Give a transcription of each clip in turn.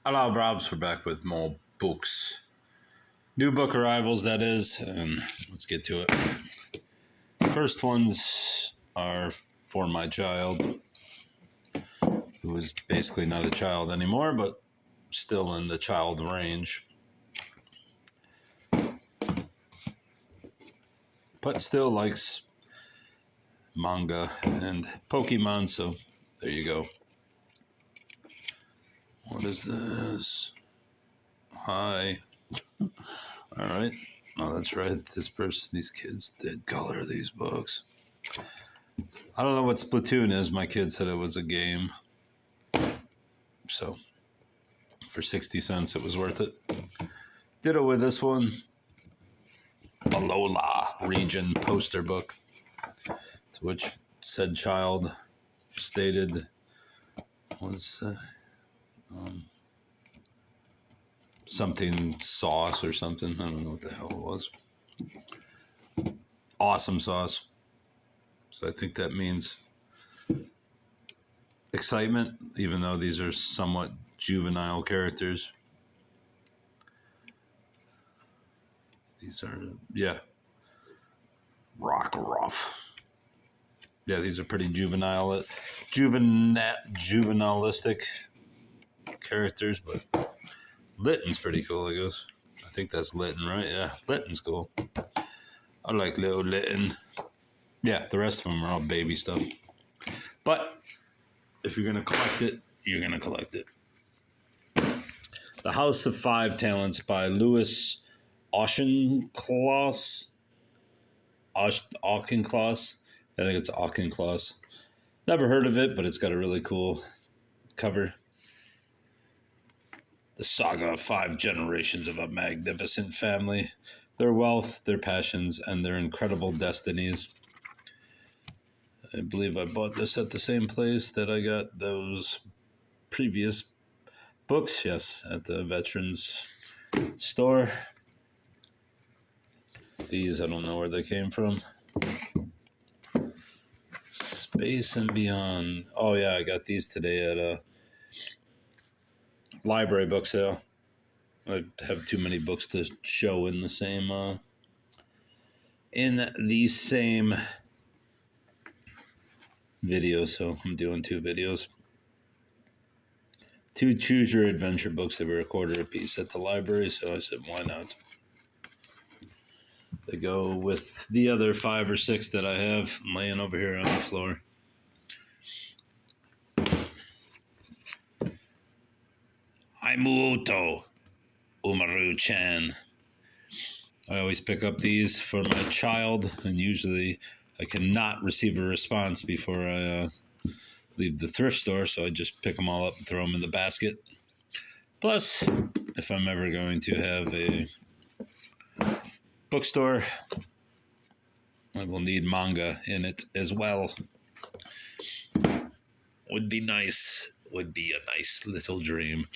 Hello, Brobs. We're back with more books. New book arrivals, that is, and let's get to it. First ones are for my child, who is basically not a child anymore, but still in the child range. But still likes manga and Pokemon, so there you go. What is this? Hi. All right. Oh, that's right. These kids did color these books. I don't know what Splatoon is. My kid said it was a game. So for 60 cents, it was worth it. Ditto with this one. Alola region poster book. To which said child stated was something sauce or something. I don't know what the hell it was. Awesome sauce. So I think that means excitement, even though these are somewhat juvenile characters. These are, Rockruff. Yeah, these are pretty juvenilistic characters, but Litton's pretty cool, I guess. I think that's Litton, right? Yeah, Litton's cool. I like little Litton. Yeah, the rest of them are all baby stuff. But if you're going to collect it, you're going to collect it. The House of Five Talents by Louis Auchincloss. Auchincloss. I think it's Auchincloss. Never heard of it, but it's got a really cool cover. The saga of 5 generations of a magnificent family, their wealth, their passions, and their incredible destinies. I believe I bought this at the same place that I got those previous books, yes, at the Veterans store. These, I don't know where they came from. Space and Beyond. Oh, yeah, I got these today at a library book sale. I have too many books to show in the same video, so I'm doing 2 videos. 2 Choose Your Adventure books that were $1/4 a piece at the library, so I said, why not? They go with the other 5 or 6 that I have laying over here on the floor. Haimuoto Umaru-chan. I always pick up these for my child, and usually I cannot receive a response before I leave the thrift store, so I just pick them all up and throw them in the basket. Plus, if I'm ever going to have a bookstore, I will need manga in it as well. Would be nice. Would be a nice little dream.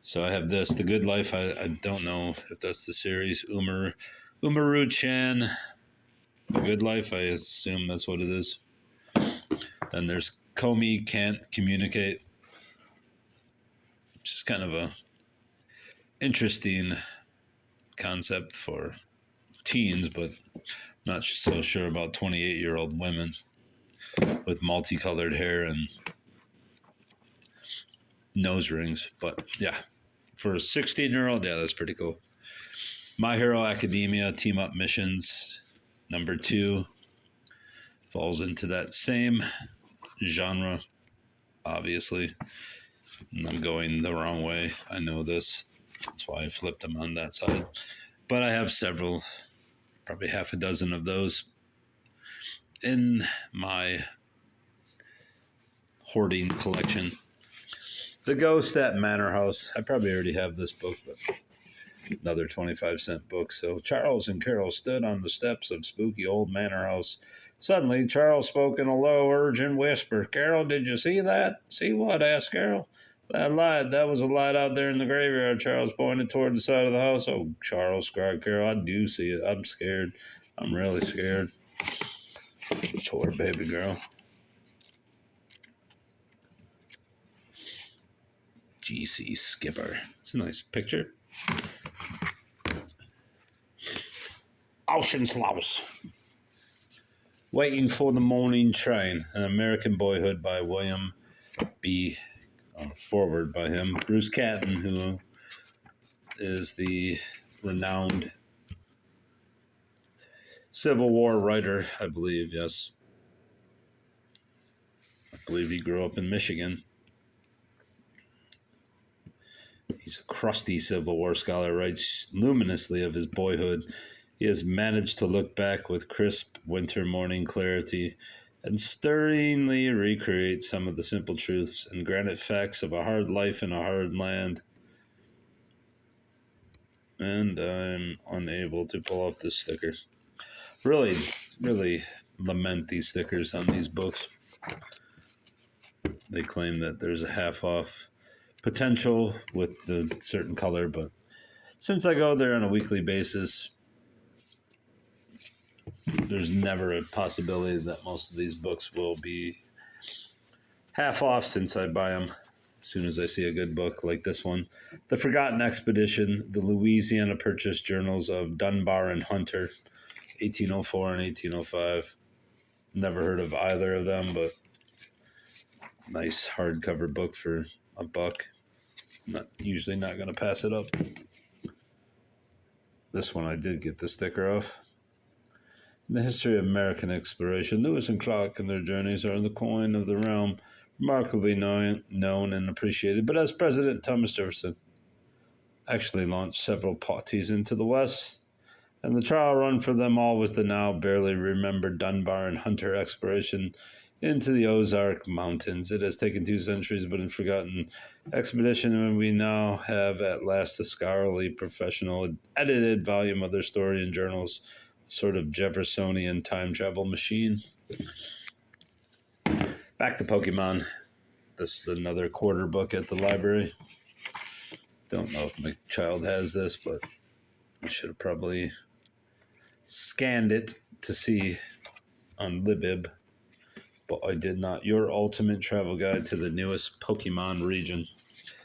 So I have this, The Good Life. I don't know if that's the series. Umaru-chan, The Good Life. I assume that's what it is. Then there's Komi Can't Communicate, which is kind of a interesting concept for teens, but not so sure about 28-year-old women with multicolored hair and nose rings. But yeah, for a 16-year-old, yeah, that's pretty cool. My Hero Academia Team Up Missions #2 falls into that same genre, obviously. And I'm going the wrong way. I know this. That's why I flipped them on that side. But I have several, probably half a dozen of those in my hoarding collection. The Ghost at Manor House. I probably already have this book, but another 25-cent book. So Charles and Carol stood on the steps of spooky old Manor House. Suddenly, Charles spoke in a low, urgent whisper. Carol, did you see that? See what? Asked Carol. That light. That was a light out there in the graveyard. Charles pointed toward the side of the house. Oh, Charles, cried Carol. I do see it. I'm scared. I'm really scared. Poor baby girl. GC Skipper. It's a nice picture. Auschenslaus. Waiting for the Morning Train, An American Boyhood by William B. Forward by him. Bruce Catton, who is the renowned Civil War writer, I believe, yes. I believe he grew up in Michigan. He's a crusty Civil War scholar, writes luminously of his boyhood. He has managed to look back with crisp winter morning clarity and stirringly recreate some of the simple truths and granite facts of a hard life in a hard land. And I'm unable to pull off this sticker. Really, really lament these stickers on these books. They claim that there's a half off potential with the certain color, but since I go there on a weekly basis, there's never a possibility that most of these books will be half off since I buy them as soon as I see a good book like this one. The Forgotten Expedition, the Louisiana Purchase Journals of Dunbar and Hunter, 1804 and 1805. Never heard of either of them, but nice hardcover book for $1. Usually not going to pass it up. This one I did get the sticker off. In the history of American exploration, Lewis and Clark and their journeys are the coin of the realm, remarkably known and appreciated. But as President Thomas Jefferson actually launched several parties into the West, and the trial run for them all was the now barely remembered Dunbar and Hunter exploration into the Ozark Mountains. It has taken 2 centuries, but in forgotten expedition, and we now have at last a scholarly, professional, edited volume of their story and journals, sort of Jeffersonian time travel machine. Back to Pokemon. This is another quarter book at the library. Don't know if my child has this, but I should have probably scanned it to see on Libib, but I did not. Your Ultimate Travel Guide to the Newest Pokemon Region.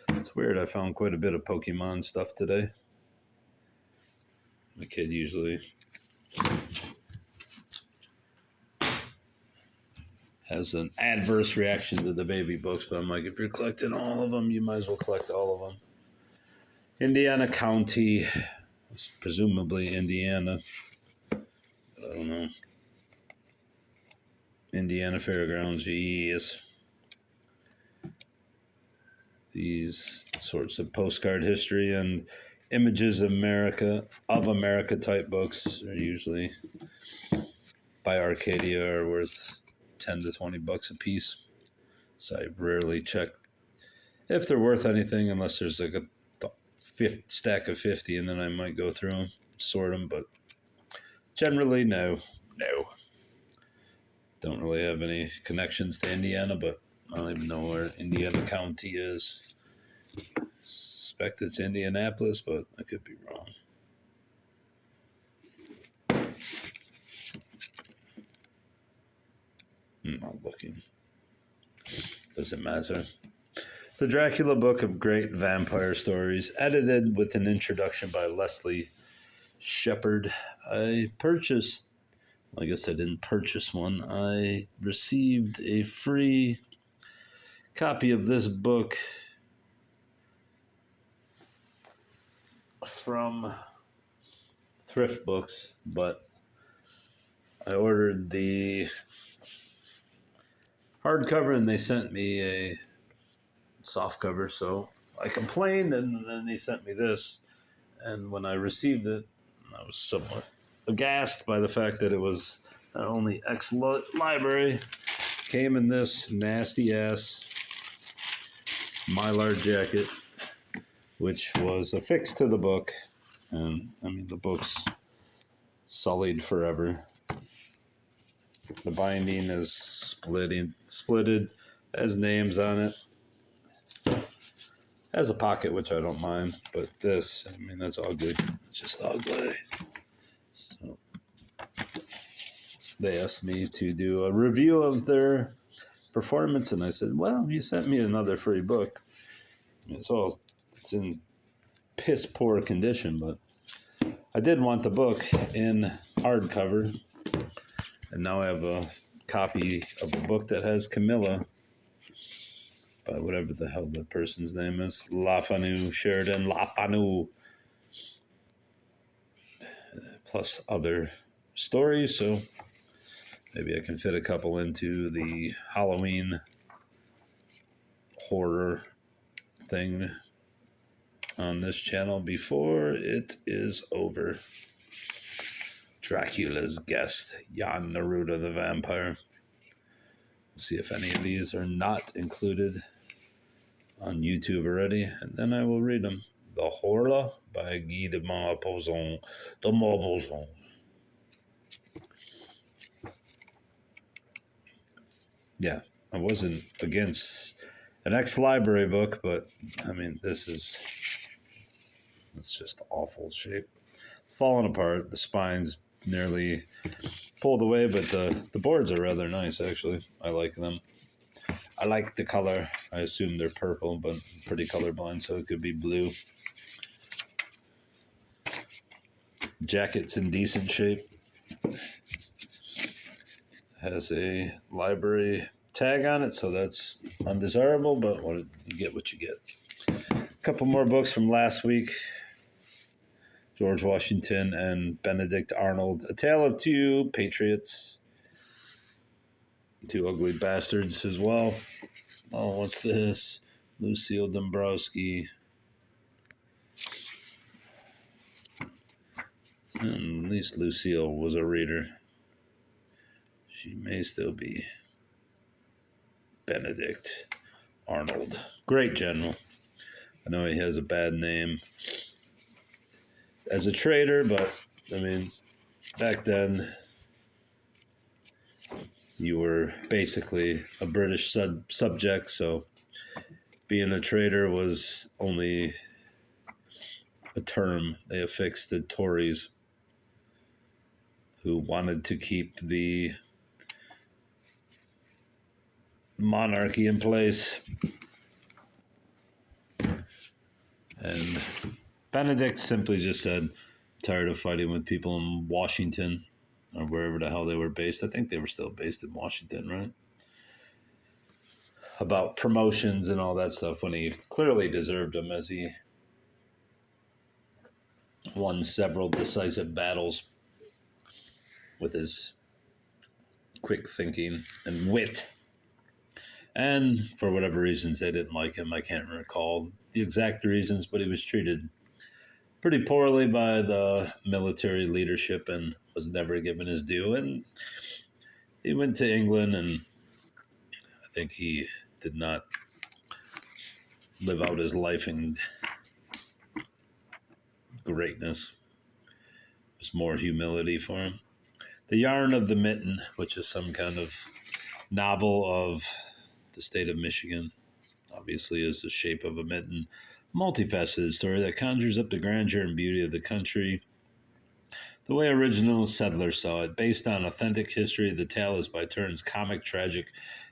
It's weird, I found quite a bit of Pokemon stuff today. My kid usually has an adverse reaction to the baby books, but I'm like, if you're collecting all of them, you might as well collect all of them. Indiana County, presumably Indiana. I don't know. Indiana Fairgrounds, yes. These sorts of postcard history and images of America type books are usually by Arcadia are worth $10 to $20 a piece. So I rarely check if they're worth anything unless there's like a stack of 50, and then I might go through them, sort them, but generally no. Don't really have any connections to Indiana, but I don't even know where Indiana County is. Suspect it's Indianapolis, but I could be wrong. I'm not looking. Doesn't matter. The Dracula Book of Great Vampire Stories, edited with an introduction by Leslie Shepard. I guess I didn't purchase one. I received a free copy of this book from Thrift Books, but I ordered the hardcover and they sent me a softcover, so I complained, and then they sent me this, and when I received it, I was somewhat aghast by the fact that it was not only ex-library, came in this nasty-ass Mylar jacket, which was affixed to the book, and, I mean, the book's sullied forever. The binding is splitted, has names on it. Has a pocket, which I don't mind, but this, I mean, that's ugly. It's just ugly. So they asked me to do a review of their performance, and I said, well, you sent me another free book. It's in piss poor condition, but I did want the book in hardcover, and now I have a copy of a book that has Camilla by whatever the hell the person's name is, Sheridan Le Fanu, plus other stories. So maybe I can fit a couple into the Halloween horror thing on this channel before it is over. Dracula's guest, Jan Neruda the vampire. We'll see if any of these are not included on YouTube already, and then I will read them. The Horla by Guy de Maupassant. Yeah, I wasn't against an ex-library book, but I mean, it's just awful shape. Falling apart, the spine's nearly pulled away, but the boards are rather nice, actually. I like them. I like the color. I assume they're purple, but I'm pretty colorblind, so it could be blue. Jacket's in decent shape. Has a library tag on it, so that's undesirable, but you get what you get. A couple more books from last week. George Washington and Benedict Arnold. A Tale of Two Patriots. Two Ugly Bastards as well. Oh, what's this? Lucille Dombrowski. And at least Lucille was a reader. She may still be. Benedict Arnold. Great general. I know he has a bad name as a traitor, but I mean, back then you were basically a British subject, so being a traitor was only a term they affixed to Tories who wanted to keep the monarchy in place. And Benedict simply just said, tired of fighting with people in Washington or wherever the hell they were based. I think they were still based in Washington, right? About promotions and all that stuff, when he clearly deserved them, as he won several decisive battles with his quick thinking and wit. And for whatever reasons, they didn't like him. I can't recall the exact reasons, but he was treated pretty poorly by the military leadership and was never given his due. And he went to England, and I think he did not live out his life in greatness. It was more humility for him. The Yarn of the Mitten, which is some kind of novel of the state of Michigan, obviously is the shape of a mitten. Multifaceted story that conjures up the grandeur and beauty of the country the way original settlers saw it. Based on authentic history, the tale is by turns comic, tragic,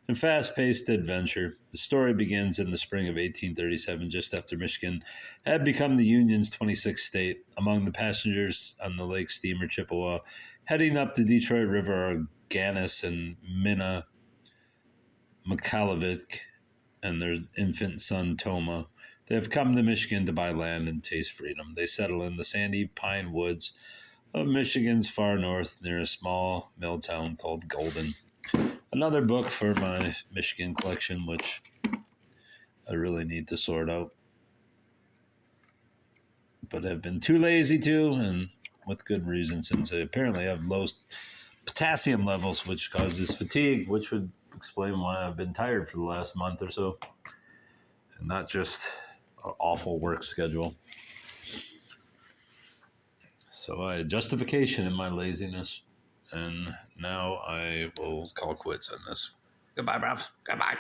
and fast-paced adventure. The story begins in the spring of 1837, just after Michigan had become the Union's 26th state. Among the passengers on the lake steamer Chippewa, heading up the Detroit River, are Gannis and Minna McCalvick and their infant son Toma. They have come to Michigan to buy land and taste freedom. They settle in the sandy pine woods of Michigan's far north near a small mill town called Golden. Another book for my Michigan collection, which I really need to sort out, but have been too lazy to, and with good reason, since I apparently have low potassium levels, which causes fatigue, which would explain why I've been tired for the last month or so, and not just an awful work schedule. So I had justification in my laziness, and now I will call quits on this. Goodbye, bruv. Goodbye.